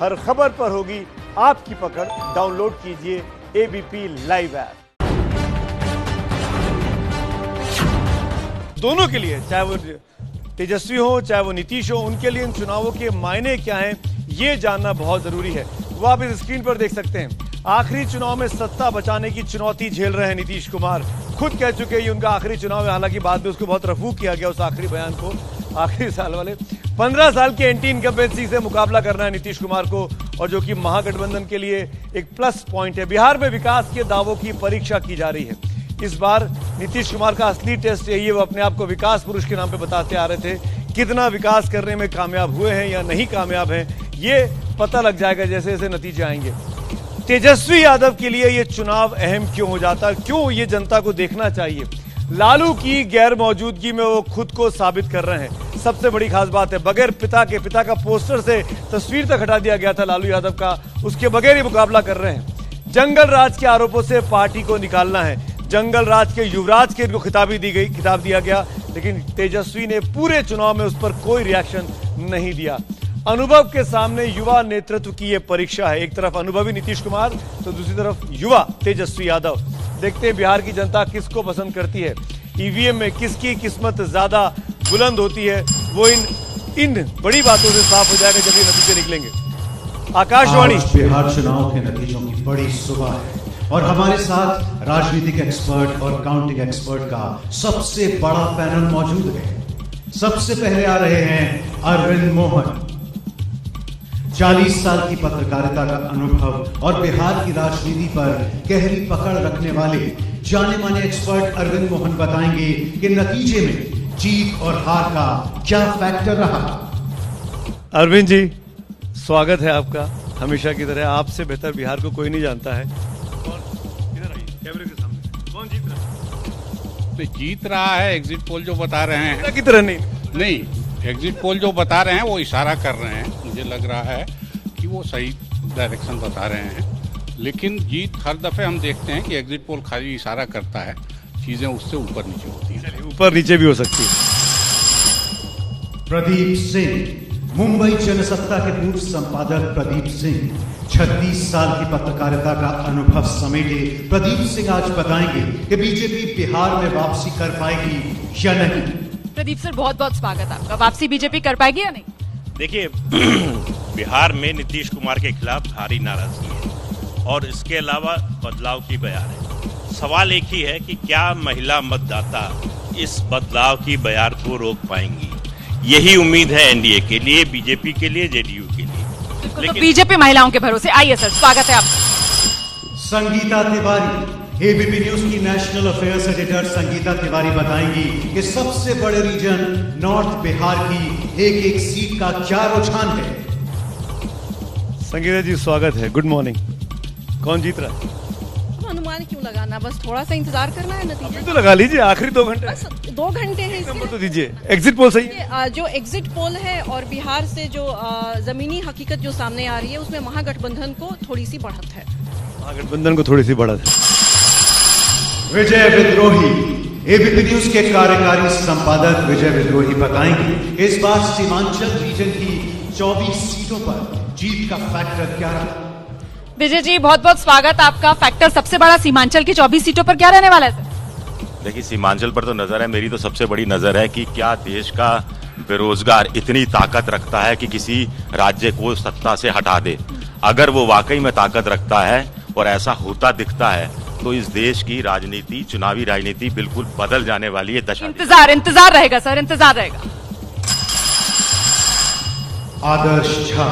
हर खबर पर होगी आपकी पकड़। डाउनलोड कीजिए एबीपी लाइव ऐप। दोनों के लिए, चाहे वो तेजस्वी हो चाहे वो नीतीश हो, उनके लिए इन चुनावों के मायने क्या हैं ये जानना बहुत जरूरी है। वो आप इस स्क्रीन पर देख सकते हैं। आखिरी चुनाव में सत्ता बचाने की चुनौती झेल रहे हैं नीतीश कुमार। खुद कह चुके हैं ये उनका आखिरी चुनाव है। हालांकि बाद में उसको बहुत रफू किया गया उस आखिरी बयान को। आखिरी साल वाले 15 साल के एंटी इनकम्बेंसी से मुकाबला करना है नीतीश कुमार को, और जो कि महागठबंधन के लिए एक प्लस पॉइंट है। बिहार में विकास के दावों की परीक्षा की जा रही है। इस बार नीतीश कुमार का असली टेस्ट यही है। वो अपने आप को विकास पुरुष के नाम पे बताते आ रहे थे। कितना विकास करने में कामयाब हुए हैं या नहीं कामयाब हैं ये पता लग जाएगा जैसे जैसे नतीजे आएंगे। तेजस्वी यादव के लिए ये चुनाव अहम क्यों हो जाता है, क्यों ये जनता को देखना चाहिए? लालू की गैर मौजूदगी में वो खुद को साबित कर रहे हैं। सबसे बड़ी खास बात है, बगैर पिता का पोस्टर से तस्वीर तक हटा दिया गया था लालू यादव का, उसके बगैर ही मुकाबला कर रहे हैं। जंगल राज के आरोपों से पार्टी को निकालना है। जंगल राज के युवराज के इनको खिताब दिया गया, लेकिन तेजस्वी ने पूरे चुनाव में उस पर कोई रिएक्शन नहीं दिया। अनुभव के सामने युवा नेतृत्व की यह परीक्षा है। एक तरफ अनुभवी नीतीश कुमार तो दूसरी तरफ युवा तेजस्वी यादव। देखते हैं बिहार की जनता किसको पसंद करती है। ईवीएम में किसकी किस्मत ज्यादा बुलंद होती है वो इन बड़ी बातों से साफ हो जाएगा जब ये नतीजे निकलेंगे। आकाशवाणी। बिहार चुनाव के नतीजों की बड़ी सुबह है और हमारे साथ राजनीतिक एक्सपर्ट और काउंटिंग एक्सपर्ट का सबसे बड़ा पैनल मौजूद है। सबसे पहले आ रहे हैं अरविंद मोहन। 40 साल की पत्रकारिता का अनुभव और बिहार की राजनीति पर गहरी पकड़ रखने वाले जाने माने एक्सपर्ट अरविंद मोहन बताएंगे कि नतीजे में जीत और हार का क्या फैक्टर रहा। अरविंद जी, स्वागत है आपका। हमेशा की तरह आपसे बेहतर बिहार को कोई नहीं जानता है। इधर आइए कैमरे के सामने। कौन जीत रहा है? तो जीत रहा है एग्जिट पोल जो बता रहे हैं। की तरह नहीं, एग्जिट पोल जो बता रहे हैं वो इशारा कर रहे हैं। मुझे लग रहा है कि वो सही डायरेक्शन बता रहे हैं, लेकिन जीत हर दफे हम देखते हैं कि एग्जिट पोल खाली इशारा करता है, चीजें उससे ऊपर नीचे होती हैं। ऊपर नीचे भी हो सकती है। प्रदीप सिंह, मुंबई जनसत्ता के पूर्व संपादक प्रदीप सिंह, 36 साल की पत्रकारिता का अनुभव समेटे प्रदीप सिंह आज बताएंगे कि बीजेपी बिहार में वापसी कर पाएगी या नहीं। प्रदीप सर, बहुत बहुत स्वागत आपका। वापसी बीजेपी कर पाएगी या नहीं? देखिए, बिहार में नीतीश कुमार के खिलाफ भारी नाराजगी है और इसके अलावा बदलाव की बयार है। सवाल एक ही है कि क्या महिला मतदाता इस बदलाव की बयार को रोक पाएंगी। यही उम्मीद है एनडीए के लिए, बीजेपी के लिए, जेडीयू के लिए। लेकिन तो बीजेपी महिलाओं के भरोसे। आइए सर, स्वागत है आपका। संगीता तिवारी, एबीपी न्यूज की national affairs editor Sangeeta Tiwari बताएंगी कि सबसे बड़े रीजन नॉर्थ बिहार की एक सीट का क्या रुझान है। संगीता जी, स्वागत है। Good morning. कौन जीत रहा है? अनुमान क्यों लगाना, बस थोड़ा सा इंतजार करना है। नतीजे तो लगा लीजिए, आखिरी 2 घंटे। बस 2 घंटे हैं। नंबर तो दीजिए। एग्जिट पोल सही है? जो एग्जिट पोल है और बिहार से जो जमीनी हकीकत जो सामने आ रही है उसमें महागठबंधन को थोड़ी सी बढ़त है। महागठबंधन को थोड़ी सी बढ़त है। विजय विद्रोही, एबीपी न्यूज के कार्यकारी संपादक विजय विद्रोही बताएंगे इस बार सीमांचल रीजन की 24 सीटों पर जीत का फैक्टर क्या रहा। विजय जी, बहुत बहुत स्वागत आपका। फैक्टर सबसे बड़ा सीमांचल की 24 सीटों पर क्या रहने वाला है सर? देखिए, सीमांचल पर तो नजर है। मेरी तो सबसे बड़ी नजर है कि क्या देश का बेरोजगार इतनी ताकत रखता है कि किसी राज्य को सत्ता से हटा दे। अगर वो वाकई में ताकत रखता है और ऐसा होता दिखता है तो इस देश की राजनीति, चुनावी राजनीति बिल्कुल बदल जाने वाली है। दशा इंतजार रहेगा सर, इंतजार रहेगा। आदर्श झा,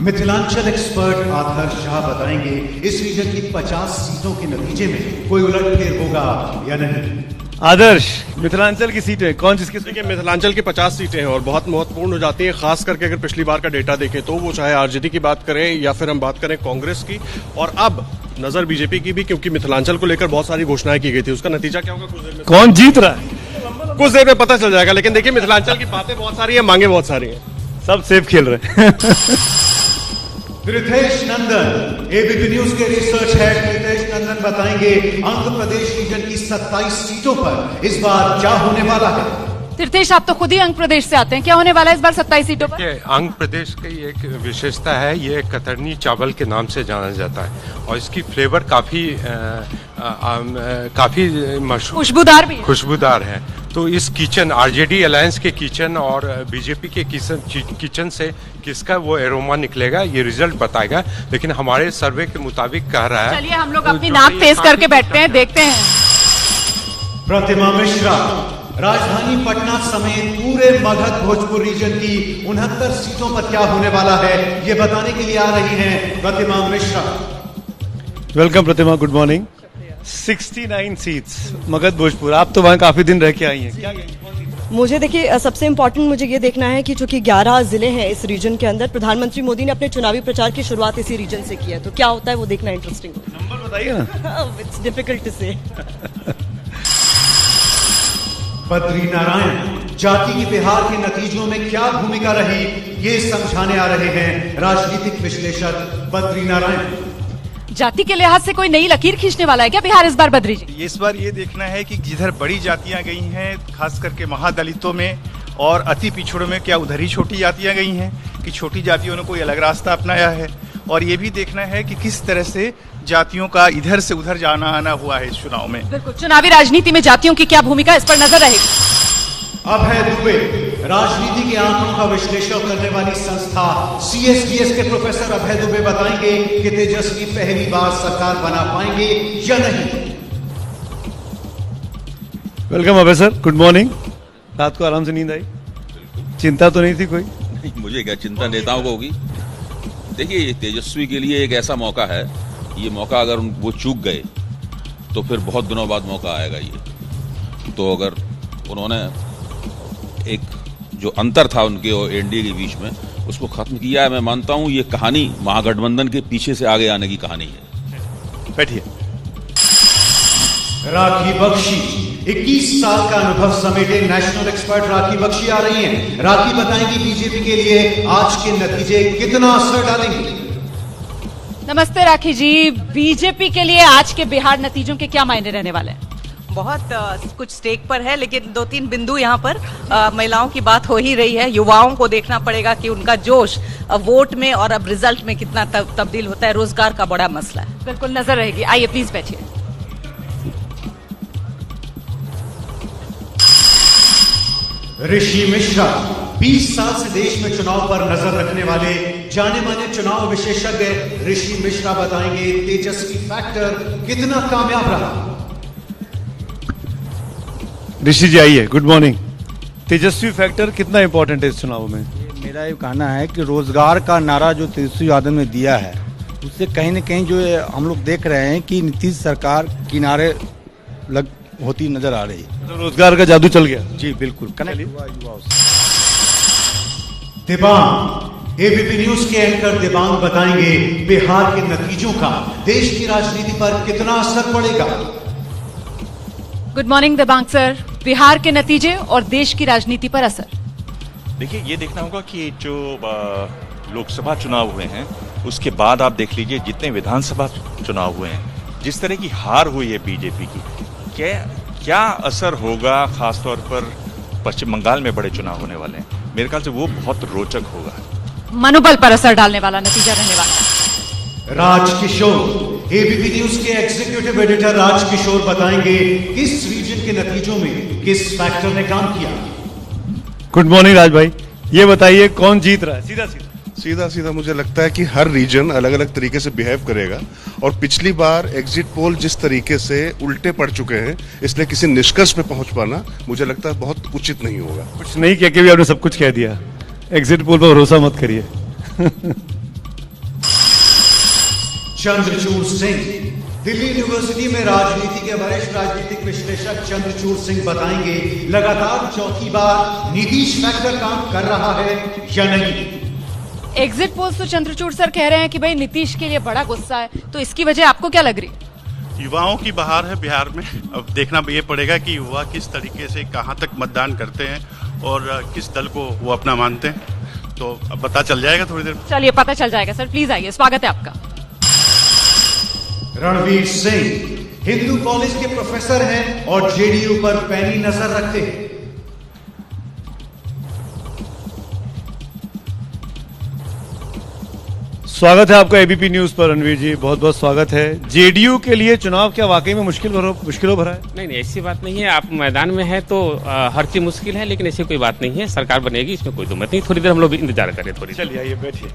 मिथिलांचल एक्सपर्ट आदर्श झा बताएंगे इस रीजन की 50 सीटों के नतीजे में कोई उलटफेर होगा या नहीं। आदर्श, मिथिलांचल की सीटें कौन जिसकी? देखिए, मिथिलांचल की 50 सीटें हैं और बहुत महत्वपूर्ण हो जाती हैं, खास करके अगर पिछली बार का डेटा देखें तो वो चाहे आरजेडी की बात करें या फिर हम बात करें कांग्रेस की, और अब नजर बीजेपी की भी, क्योंकि मिथिलांचल को लेकर बहुत सारी घोषणाएं की गई थी। उसका नतीजा क्या होगा कुछ देर में, कौन जीत रहा है कुछ देर में पता चल जाएगा। लेकिन देखिए, मिथिलांचल की बातें बहुत सारी है, मांगे बहुत सारी है, सब सेफ खेल रहे हैं। रितेश नंदन, एबीपी न्यूज के रिसर्च हेड रितेश नंदन बताएंगे आंध्र प्रदेश रीजन की 27 सीटों पर इस बार क्या होने वाला है। तीर्थेश, आप तो खुद ही अंग प्रदेश से आते हैं, क्या होने वाला है इस बार 27 सीटों पर? ये आंध्र प्रदेश की एक विशेषता है, ये कतरनी चावल के नाम से जाना जाता है और इसकी फ्लेवर काफी मशहूर, खुशबूदार भी है। खुशबूदार है। तो इस किचन, आरजेडी अलायंस के किचन और बीजेपी के किचन से किसका वो एरोमा निकलेगा ये रिजल्ट बताएगा, लेकिन हमारे सर्वे के मुताबिक कह रहा है। चलिए हम लोग अपनी नाक तेज करके बैठते हैं, देखते हैं। प्रतिमा मिश्रा राजधानी पटना समेत पूरे मगध भोजपुर रीजन की 69 सीटों पर क्या होने वाला है ये बताने के लिए आ रही हैं Pratima Mishra. Welcome Pratima, good morning. 69 seats Magadh Bhojpur, आप तो वहाँ काफी दिन रह के आई हैं, क्या मुझे देखिए सबसे इम्पोर्टेंट मुझे ये देखना है कि चूंकि 11 जिले हैं इस रीजन के अंदर, प्रधानमंत्री मोदी ने अपने चुनावी प्रचार की शुरुआत इसी रीजन से की है, तो क्या होता है वो देखना इंटरेस्टिंग होगा। नंबर बताइए ना। इट्स डिफिकल्ट टू से। बद्री नारायण जाति के बिहार के नतीजों में क्या भूमिका रही ये समझाने आ रहे हैं राजनीतिक विश्लेषक बद्री नारायण। जाति के लिहाज से कोई नई लकीर खींचने वाला है क्या बिहार इस बार, बद्री जी? इस बार ये देखना है कि जिधर बड़ी जातियां गई हैं, खास करके महादलितों में और अति पिछड़ों में, क्या उधर ही छोटी जातियां गई हैं कि छोटी जातियों ने कोई अलग रास्ता अपनाया है। और ये भी देखना है कि किस तरह से जातियों का इधर से उधर जाना आना हुआ है इस चुनाव में। बिल्कुल, चुनावी राजनीति में जातियों की क्या भूमिका, इस पर नजर रहेगी। अभय दुबे राजनीति के आंकड़ों का विश्लेषण करने वाली संस्था CSDS के प्रोफेसर अभय दुबे बताएंगे कि तेजस्वी पहली बार सरकार बना पाएंगे या नहीं। वेलकम अभय सर, गुड मॉर्निंग। रात को आराम से नींद आई? चिंता तो नहीं थी कोई? नहीं, मुझे क्या चिंता, नेताओं को होगी। देखिए, तेजस्वी के लिए एक ऐसा मौका है, ये मौका अगर वो चूक गए तो फिर बहुत दिनों बाद मौका आएगा ये। तो अगर उन्होंने एक जो अंतर था उनके और एनडीए के बीच में, उसको खत्म किया है, मैं मानता हूं ये कहानी महागठबंधन के पीछे से आगे आने की कहानी है। बैठिए। राखी बख्शी 21 साल का अनुभव समेटे नेशनल एक्सपर्ट राखी बख्शी आ रही हैं। राखी बताएंगी बीजेपी के लिए आज के नतीजे कितना असर डालेंगे। नमस्ते राखी जी, बीजेपी के लिए आज के बिहार नतीजों के क्या मायने रहने वाले हैं? बहुत कुछ स्टेक पर है, लेकिन 2-3 बिंदु यहाँ पर महिलाओं की बात हो ही रही है। युवाओं को देखना पड़ेगा कि उनका जोश वोट में और अब रिजल्ट में कितना तब्दील होता है। रोजगार का बड़ा मसला है। बिल्कुल नजर रहेगी। आइए प्लीज बैठिए। ऋषि मिश्रा 20 साल से देश में चुनाव पर नजर रखने वाले जाने माने चुनाव विशेषज्ञ ऋषि मिश्रा बताएंगे तेजस्वी फैक्टर कितना कामयाब रहा। ऋषि जी आइए, गुड मॉर्निंग। तेजस्वी फैक्टर कितना इंपॉर्टेंट है इस चुनाव में? मेरा ये कहना है कि रोजगार का नारा जो तेजस्वी यादव ने दिया है, उससे कहीं न कहीं जो हम लोग देख रहे हैं कि नीतीश सरकार किनारे लग होती नजर आ रही है। तो रोजगार का जादू चल गया। जी बिल्कुल, कनेक्ट हुआ युवाओं से। दिबांग एबीपी न्यूज के एंकर दिबांग बताएंगे बिहार के नतीजों का देश की राजनीति पर कितना असर पड़ेगा। Good morning Dibang sir, Bihar के नतीजे और देश की राजनीति पर असर। देखिए, ये देखना होगा कि जो लोकसभा चुनाव हुए हैं उसके बाद आप देख लीजिए जितने विधानसभा चुनाव हुए हैं, जिस तरह की हार हुई है बीजेपी की, क्या असर होगा। खासतौर पर पश्चिम बंगाल में बड़े चुनाव होने वाले हैं, मेरे ख्याल से वो बहुत रोचक होगा। मनोबल पर असर डालने वाला नतीजा रहने वाला है। राजकिशोर एबीपी न्यूज के एग्जीक्यूटिव एडिटर राजकिशोर बताएंगे किस रीजन के नतीजों में किस फैक्टर ने काम किया। गुड मॉर्निंग राज भाई, ये बताइए कौन जीत रहा है? सीधा सीधा मुझे लगता है कि हर रीजन अलग अलग तरीके से बिहेव करेगा और पिछली बार एग्जिट पोल जिस तरीके से उल्टे पड़ चुके हैं, इसलिए किसी निष्कर्ष पे पहुंच पाना मुझे लगता है बहुत उचित नहीं होगा। कुछ नहीं कह के भी आपने सब कुछ कह दिया। एग्जिट पोल पर भरोसा मत करिए। चंद्रचूड़ सिंह दिल्ली यूनिवर्सिटी में राजनीति के वरिष्ठ राजनीतिक विश्लेषक चंद्रचूड़ सिंह बताएंगे लगातार चौथी बार नीतीश फैक्टर काम कर रहा है या नहीं। एग्जिट पोल्स तो चंद्रचूड़ सर कह रहे हैं कि भाई नीतीश के लिए बड़ा गुस्सा है, तो इसकी वजह आपको क्या लग रही है? युवाओं की बहार है बिहार में। अब देखना ये पड़ेगा कि युवा किस तरीके से कहां तक मतदान करते हैं और किस दल को वो अपना मानते हैं, तो अब पता चल जाएगा थोड़ी देर। चलिए पता चल जाएगा सर, प्लीज आइए, स्वागत है आपका। रणवीर सिंह हिंदू कॉलेज के प्रोफेसर हैं और जेडीयू पर पैनी नजर रखते हैं। स्वागत है आपका एबीपी न्यूज पर रणवीर जी, बहुत बहुत स्वागत है। जेडीयू के लिए चुनाव क्या वाकई में मुश्किलों भरा है? नहीं, ऐसी बात नहीं है। आप मैदान में है तो हर चीज मुश्किल है, लेकिन ऐसी कोई बात नहीं है। सरकार बनेगी, इसमें कोई दो मत नहीं। थोड़ी देर हम लोग इंतजार करें। थोड़ी चलिए आइए बैठिए।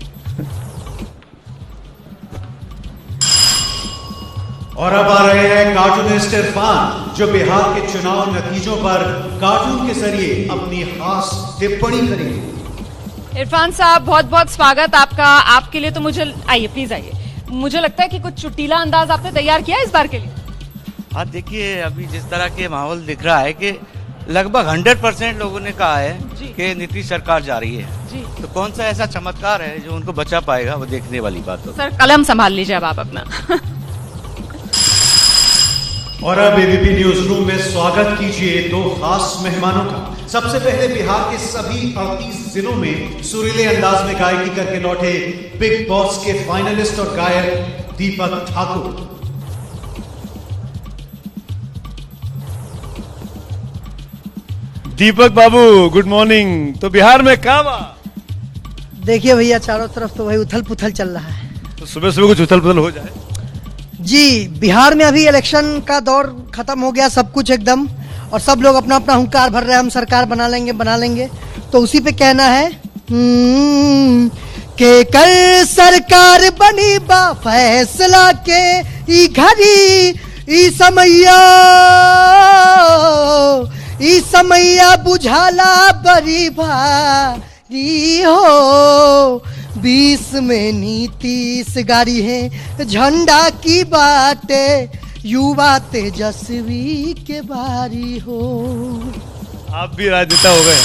और अब आ रहे हैं कार्टूनिस्ट इरफान, जो बिहार के चुनाव नतीजों पर कार्टून के जरिए अपनी खास टिप्पणी करेंगे। इरफान साहब, बहुत बहुत स्वागत आपका। आपके लिए तो मुझे, आइए प्लीज आइए, मुझे लगता है कि कुछ चुटीला अंदाज आपने तैयार किया है इस बार के लिए। हाँ देखिए, अभी जिस तरह के माहौल दिख रहा है कि लगभग 100% लोगों ने कहा है कि नीतीश सरकार जा रही है जी। तो कौन सा ऐसा चमत्कार है जो उनको बचा पाएगा, वो देखने वाली बात हो। सर कलम संभाल लीजिए अब आप अपना। और अब एबीपी न्यूज रूम में स्वागत कीजिए दो खास मेहमानों का। सबसे पहले बिहार के सभी 38 जिलों में सुरीले अंदाज में गायकी करके लौटे बिग बॉस के फाइनलिस्ट और गायक दीपक ठाकुर। दीपक बाबू, गुड मॉर्निंग। तो बिहार में क्या हुआ? देखिए भैया, चारों तरफ तो वही उथल पुथल चल रहा है। तो सुबह सुबह कुछ उथल पुथल हो जाए। जी, बिहार में अभी इलेक्शन का दौर खत्म हो गया, सब कुछ एकदम, और सब लोग अपना अपना हुंकार भर रहे हैं, हम सरकार बना लेंगे। तो उसी पे कहना है के कर सरकार बनी बा फैसला के ई घड़ी ई समैया बुझाला बड़ी भारी हो। 20 में नीतीश गाड़ी है झंडा की बाटे, युवा तेजस्वी के बारी हो। आप भी राजनेता हो गए।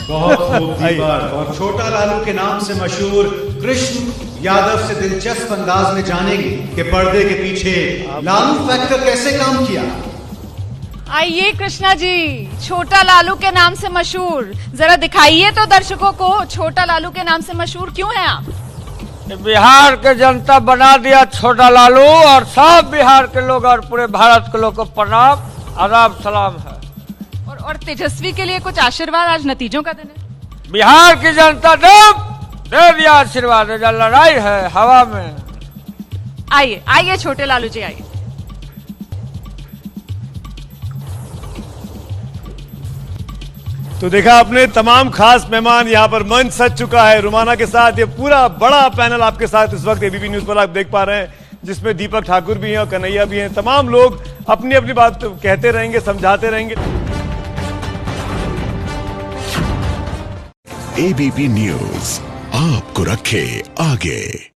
बहुत खूब दीपक। और छोटा लालू के नाम से मशहूर कृष्ण यादव से दिलचस्प अंदाज में जानेंगे कि पर्दे के पीछे लालू फैक्टर कैसे काम किया। आइए कृष्णा जी, छोटा लालू के नाम से मशहूर, जरा दिखाइए तो दर्शकों को, छोटा लालू के नाम से मशहूर क्यों हैं आप? बिहार के जनता बना दिया छोटा लालू, और सब बिहार के लोग और पूरे भारत के लोग को प्रणाम आदाब सलाम है। और तेजस्वी के लिए कुछ आशीर्वाद, आज नतीजों का दिन है। बिहार की जनता दे दिया आशीर्वाद, लड़ाई है हवा में। आइए आइए छोटे लालू जी, आइए। तो देखा आपने, तमाम खास मेहमान यहाँ पर मंच सज चुका है रुमाना के साथ। ये पूरा बड़ा पैनल आपके साथ इस वक्त एबीपी न्यूज पर आप देख पा रहे हैं, जिसमें दीपक ठाकुर भी हैं और कन्हैया भी हैं। तमाम लोग अपनी अपनी बात कहते रहेंगे, समझाते रहेंगे। एबीपी न्यूज आपको रखे आगे।